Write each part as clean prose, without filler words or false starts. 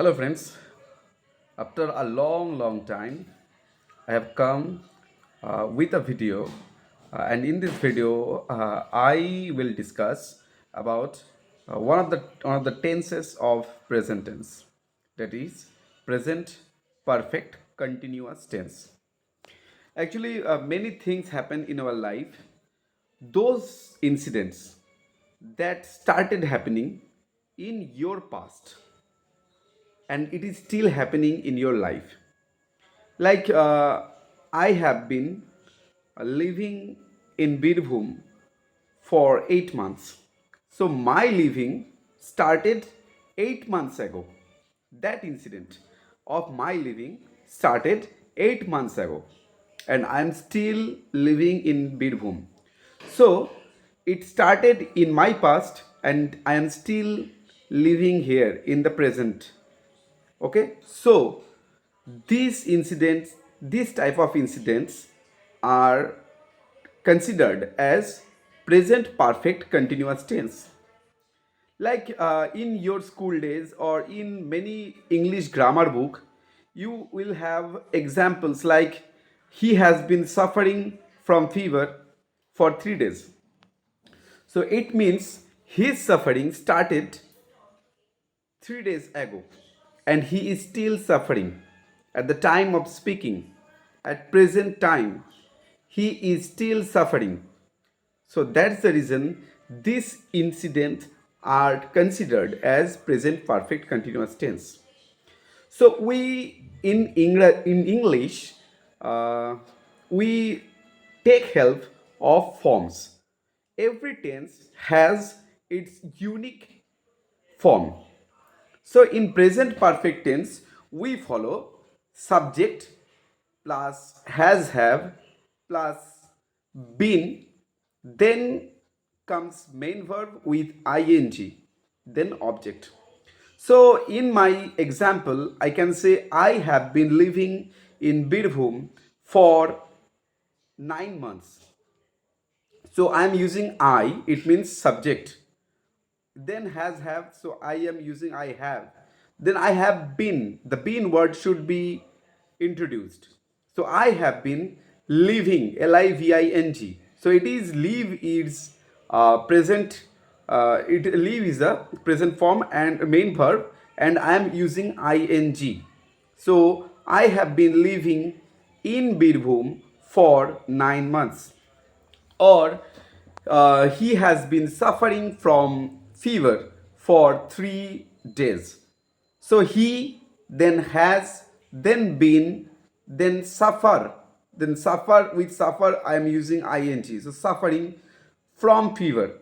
Hello, friends. After a long time, I have come with a video, and in this video, I will discuss about one of the tenses of present tense, that is present perfect continuous tense. Actually, many things happen in our life. Those incidents that started happening in your past and it is still happening in your life. Like I have been living in Birbhum for 8 months. So my living started 8 months ago. That incident of my living started 8 months ago, and I'm still living in Birbhum. So it started in my past, and I am still living here in the present. Okay, so these incidents, these type of incidents are considered as present perfect continuous tense. Like in your school days or in many English grammar book, you will have examples like he has been suffering from fever for 3 days. So it means his suffering started 3 days ago, and he is still suffering at the time of speaking. At present time, he is still suffering. So that's the reason these incidents are considered as present perfect continuous tense. So we in English, uh, we take help of forms. Every tense has its unique form. So in present perfect tense, we follow subject plus has have plus been, then comes main verb with ing, then object. So in my example, I can say I have been living in Birbhum for 9 months. So I am using I, it means subject. Then has have, so I am using I have. Then I have been, the been word should be introduced. So I have been living, living. So it is live is present, it live is a present form and main verb, and I am using ing. So I have been living in Birbhum for 9 months. Or he has been suffering from fever for 3 days. So he, then has, then been, then suffer. Then suffer, with suffer I am using ing. So suffering from fever.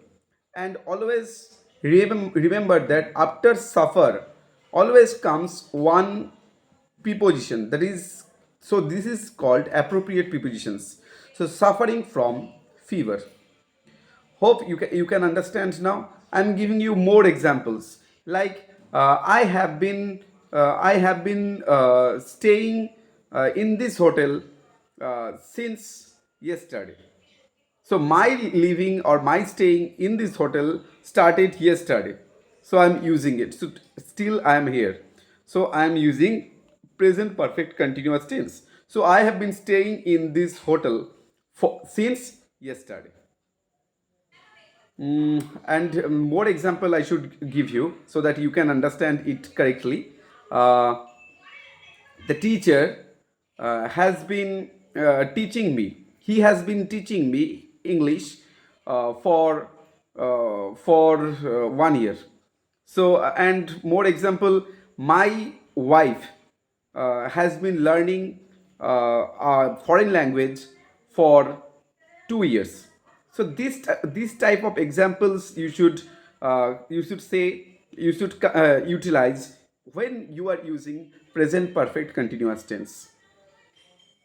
And always remember that after suffer always comes one preposition, that is, so this is called appropriate prepositions. So suffering from fever. Hope you can understand now. I'm giving you more examples. Like I have been staying in this hotel since yesterday. So my living or my staying in this hotel started yesterday. So I'm using it. So still I am here. So I am using present perfect continuous tense. So I have been staying in this hotel since yesterday. And more example I should give you so that you can understand it correctly. The teacher has been teaching me. He has been teaching me English for 1 year. So and more example, my wife has been learning a foreign language for 2 years. So this type of examples you should say, you should utilize when you are using present perfect continuous tense.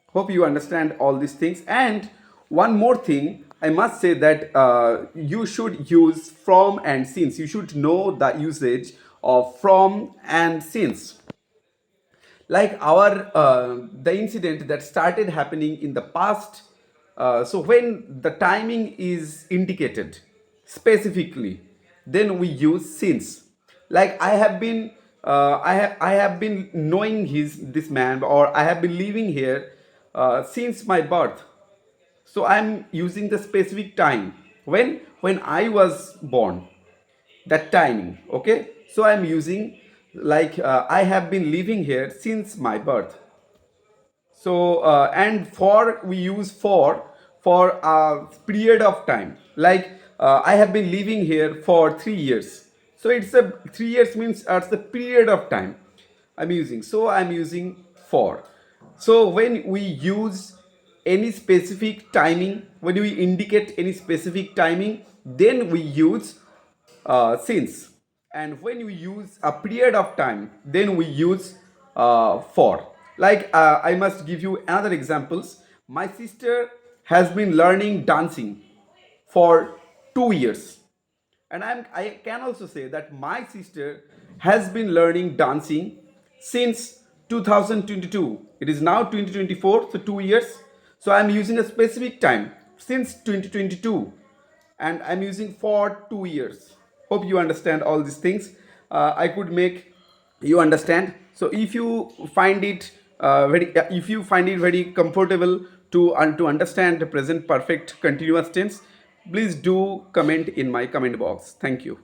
Hope you understand all these things. And one more thing I must say, that you should use from and since. You should know the usage of from and since. Like our the incident that started happening in the past, so when the timing is indicated specifically, then we use since. Like I have been I have been knowing this man, or I have been living here since my birth. So I'm using the specific time when I was born, that timing. Okay, so I'm using like I have been living here since my birth. So and for we use for a period of time, like I have been living here for 3 years. So it's a 3 years means that's the period of time I'm using. So I'm using for. So when we use any specific timing, when we indicate any specific timing, then we use since. And when you use a period of time, then we use for. Like I must give you another examples. My sister has been learning dancing for 2 years, and I can also say that my sister has been learning dancing since 2022. It is now 2024, so 2 years. So I'm using a specific time since 2022, and I'm using for 2 years. Hope you understand all these things. I could make you understand. So if you find it if you find it very comfortable to understand the present perfect continuous tense, please do comment in my comment box. Thank you.